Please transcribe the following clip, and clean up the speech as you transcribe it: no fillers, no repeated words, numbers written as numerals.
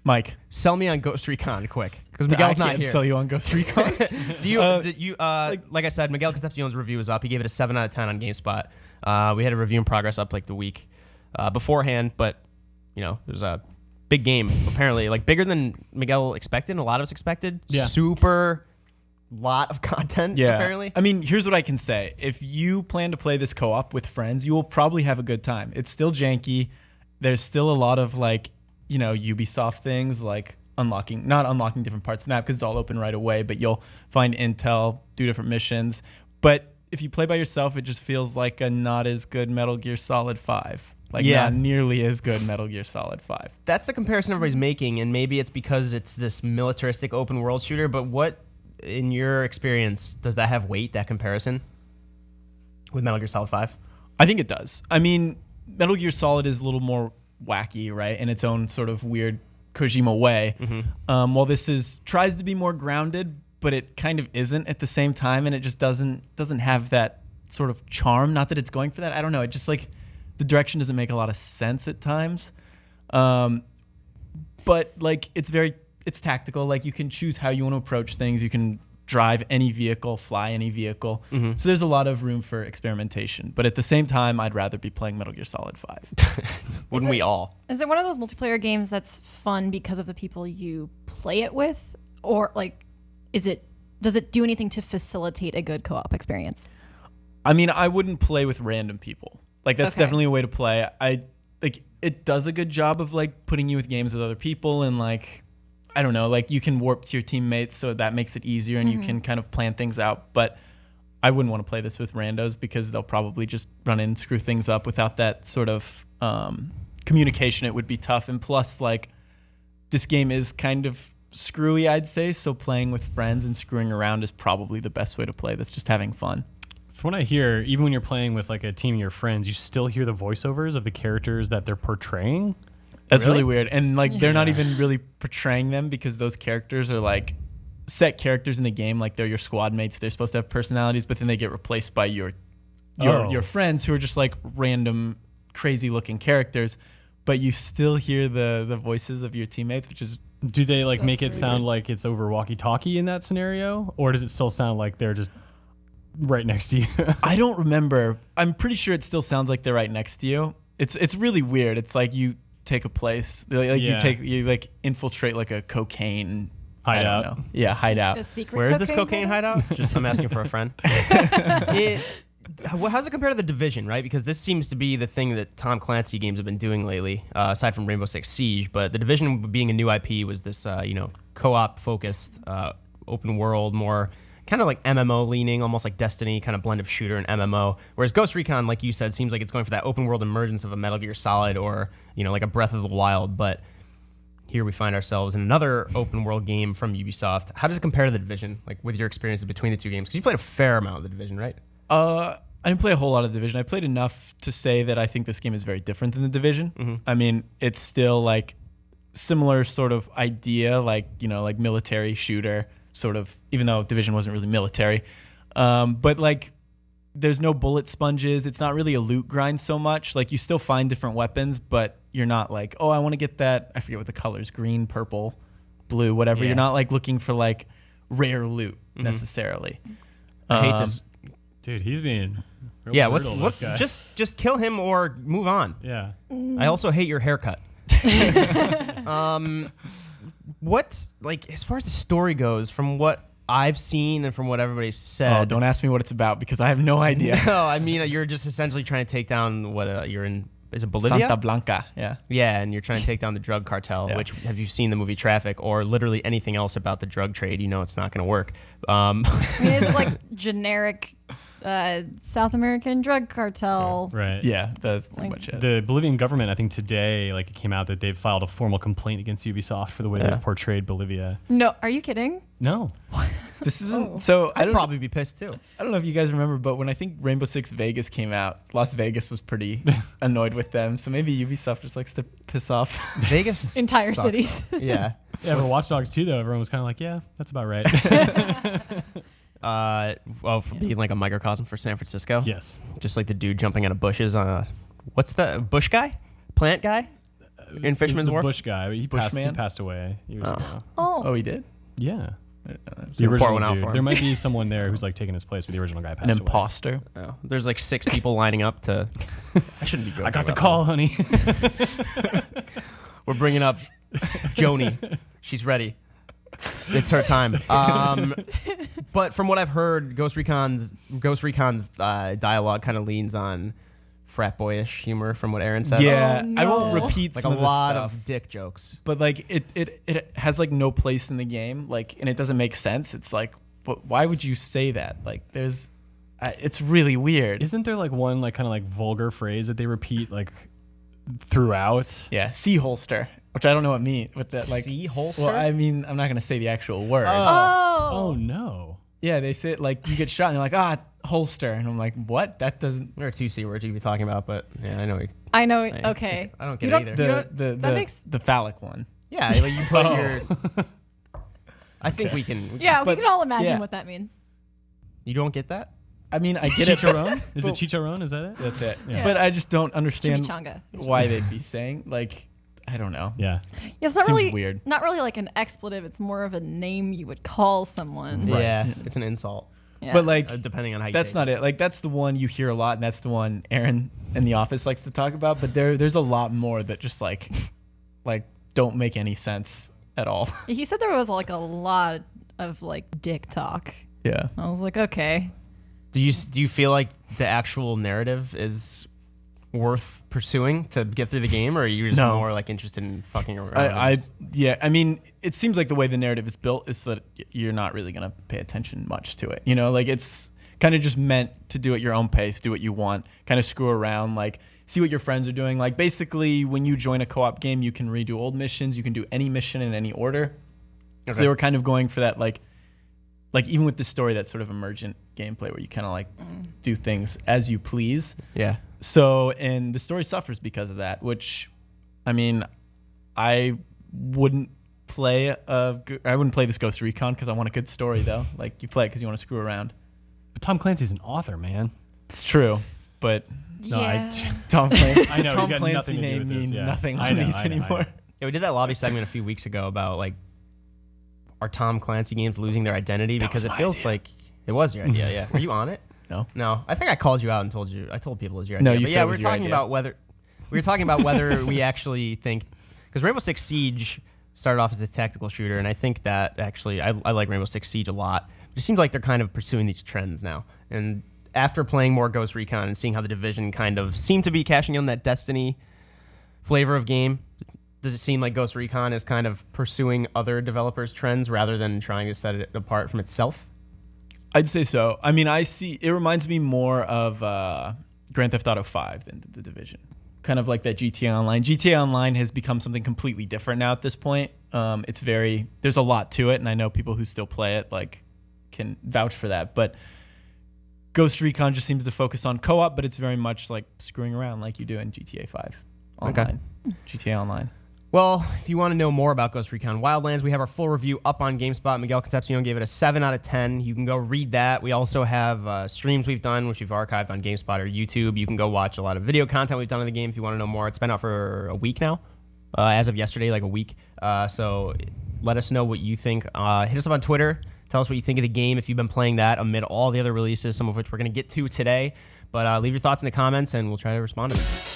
Mike, sell me on Ghost Recon quick, because Miguel's not here. Sell you on Ghost Recon. Like I said, Miguel Concepcion's review was up. He gave it a 7 out of 10 on GameSpot. We had a review in progress up like the week beforehand, but there's a big game apparently, like bigger than Miguel expected and a lot of us expected. Yeah. Super lot of content. Yeah. Apparently. I mean, here's what I can say: if you plan to play this co-op with friends, you will probably have a good time. It's still janky. There's still a lot of Ubisoft things like not unlocking different parts of the map because it's all open right away, but you'll find intel, do different missions. But if you play by yourself, it just feels like a not as good Metal Gear Solid 5. Not nearly as good Metal Gear Solid 5. That's the comparison everybody's making, and maybe it's because it's this militaristic open world shooter, but what, in your experience, does that have weight, that comparison with Metal Gear Solid 5? I think it does. I mean, Metal Gear Solid is a little more wacky, right, in its own sort of weird Kojima way. Mm-hmm. While this tries to be more grounded, but it kind of isn't at the same time, and it just doesn't have that sort of charm. Not that it's going for that. I don't know. It just the direction doesn't make a lot of sense at times. But it's tactical. Like, you can choose how you want to approach things. You can drive any vehicle, fly any vehicle. Mm-hmm. So there's a lot of room for experimentation. But at the same time, I'd rather be playing Metal Gear Solid 5. Wouldn't we all? Is it one of those multiplayer games that's fun because of the people you play it with? Or does it do anything to facilitate a good co-op experience? I mean, I wouldn't play with random people. That's definitely a way to play. It does a good job of putting you with games with other people, and I don't know, you can warp to your teammates, so that makes it easier, and you can kind of plan things out. But I wouldn't want to play this with randos because they'll probably just run in and screw things up. Without that sort of communication, it would be tough. And plus, this game is kind of screwy, I'd say, so playing with friends and screwing around is probably the best way to play. That's just having fun. From what I hear, even when you're playing with a team of your friends, you still hear the voiceovers of the characters that they're portraying. That's really weird. And they're not even really portraying them, because those characters are set characters in the game. They're your squad mates. They're supposed to have personalities, but then they get replaced by your friends who are just random crazy looking characters. But you still hear the voices of your teammates, which is... Do they make it sound like it's over walkie-talkie in that scenario? Or does it still sound like they're just right next to you? I don't remember. I'm pretty sure it still sounds like they're right next to you. It's really weird. It's you take a place, you infiltrate a cocaine hideout. I don't know. Yeah, hideout. A secret Where is this cocaine hideout? I'm asking for a friend. How's it compare to The Division, right? Because this seems to be the thing that Tom Clancy games have been doing lately, aside from Rainbow Six Siege. But The Division, being a new IP, was this co-op focused, open world, more kind of MMO leaning, almost like Destiny, kind of blend of shooter and MMO. Whereas Ghost Recon, like you said, seems like it's going for that open world emergence of a Metal Gear Solid or a Breath of the Wild. But here we find ourselves in another open world game from Ubisoft. How does it compare to The Division, with your experiences between the two games? Because you played a fair amount of The Division, right? I didn't play a whole lot of Division. I played enough to say that I think this game is very different than The Division. Mm-hmm. I mean, it's still similar sort of idea, military shooter sort of, even though Division wasn't really military. But there's no bullet sponges. It's not really a loot grind so much. You still find different weapons, but you're not oh, I want to get that. I forget what the colors, green, purple, blue, whatever. Yeah. You're not looking for rare loot necessarily. I hate this. Dude, he's being real brutal, what's guy. just kill him or move on. Yeah. I also hate your haircut. What, as far as the story goes, from what I've seen and from what everybody said... Oh, don't ask me what it's about, because I have no idea. No, I mean, you're just essentially trying to take down you're in... Is it Bolivia? Santa Blanca, yeah. Yeah, and you're trying to take down the drug cartel, which, have you seen the movie Traffic or literally anything else about the drug trade, it's not going to work. I mean, is it generic South American drug cartel? Yeah, right. Yeah, that's pretty much it. The Bolivian government, I think today, it came out that they've filed a formal complaint against Ubisoft for the way they've portrayed Bolivia. No, are you kidding? No. This isn't... So I'd probably be pissed too. I don't know if you guys remember, but when I think Rainbow Six Vegas came out, Las Vegas was pretty annoyed with them. So maybe Ubisoft just likes to piss off Vegas. Entire sucks. cities. Yeah. Yeah, for Watch Dogs 2, though, everyone was kind of yeah, that's about right. For being a microcosm for San Francisco. Yes. Just the dude jumping out of bushes on a... What's the... Bush guy? Plant guy? in Fisherman's the Wharf? Bush guy. He Bushman? passed away years ago. Oh, he did. Yeah. So report one out for him. There might be someone there who's like taking his place, but the original guy passed An away. imposter. Oh, there's like 6 people lining up to. I shouldn't be joking. I got the about call, honey. We're bringing up Joni. She's ready. It's her time. But from what I've heard, Ghost Recon's dialogue kind of leans on frat boyish humor, from what Aaron said. Yeah, Oh, I won't no. repeat like some a of the lot stuff, of dick jokes. but like it has like no place in the game, like, and it doesn't make sense. It's like, but why would you say that? Like, there's, it's really weird. Isn't there like one like kind of like vulgar phrase that they repeat like throughout? Yeah, sea holster, which I don't know what mean with that. Like, Sea holster? Well, I mean, I'm not gonna say the actual word. Oh no. Yeah, they say it like you get shot and they're like, holster, and I'm like, what? That doesn't. There are 2 C words you could be talking about, but yeah, I know. I know. Saying. Okay. I don't get You it either. The phallic one. Yeah, like you put your. I think we can. Yeah, we But- can all imagine yeah. what that means. You don't get that? I mean, I get it. Chicharron? Is it chicharron? Is that it? That's it. Yeah. But I just don't understand Chimichanga. why they'd be saying, like, I don't know. Yeah. Yeah, it's not Seems really weird. Not really like an expletive. It's more of a name you would call someone. Right. Yeah, it's an insult. Yeah. But like, Depending on how you that's take not it. Like, that's the one you hear a lot, and that's the one Aaron in the office likes to talk about. But there's a lot more that just like don't make any sense at all. He said there was like a lot of like dick talk. Yeah. I was like, okay. Do you feel like the actual narrative is worth pursuing to get through the game, or are you just No. more like interested in fucking around? I mean, it seems like the way the narrative is built is that you're not really gonna pay attention much to it. You know, like it's kind of just meant to do at your own pace, do what you want, kind of screw around, like see what your friends are doing. Like basically, when you join a co-op game, you can redo old missions, you can do any mission in any order. Okay. So they were kind of going for that, like even with the story, that sort of emergent gameplay where you kind of like do things as you please. Yeah. So, and the story suffers because of that, which, I mean, I wouldn't play this Ghost Recon because I want a good story though. Like you play it because you want to screw around. But Tom Clancy's an author, man. It's true, but No, yeah. Tom Clancy, I know, he's Tom got Clancy nothing to do name with this, means yeah. nothing I on know, these I know, I know. anymore. Yeah, we did that lobby segment a few weeks ago about like are Tom Clancy games losing their identity, because was it my feels idea. like it was your idea. Yeah. Were you on it? No. No, I think I called you out and told people it was your idea. No, you But said yeah, it was your idea. We were talking about whether we actually think, because Rainbow Six Siege started off as a tactical shooter, and I think that actually I like Rainbow Six Siege a lot. It seems like they're kind of pursuing these trends now. And after playing more Ghost Recon and seeing how the Division kind of seemed to be cashing in on that Destiny flavor of game, does it seem like Ghost Recon is kind of pursuing other developers' trends rather than trying to set it apart from itself? I'd say so. I mean, it reminds me more of Grand Theft Auto 5 than The Division. Kind of like that GTA Online. GTA Online has become something completely different now at this point. There's a lot to it, and I know people who still play it like can vouch for that. But Ghost Recon just seems to focus on co-op, but it's very much like screwing around like you do in GTA 5 Online. Okay. GTA Online. Well, if you want to know more about Ghost Recon Wildlands, we have our full review up on GameSpot. Miguel Concepcion gave it a 7 out of 10. You can go read that. We also have streams we've done, which we've archived on GameSpot or YouTube. You can go watch a lot of video content we've done in the game if you want to know more. It's been out for a week now, as of yesterday, like a week. So let us know what you think. Hit us up on Twitter. Tell us what you think of the game if you've been playing that amid all the other releases, some of which we're going to get to today. But leave your thoughts in the comments, and we'll try to respond to them.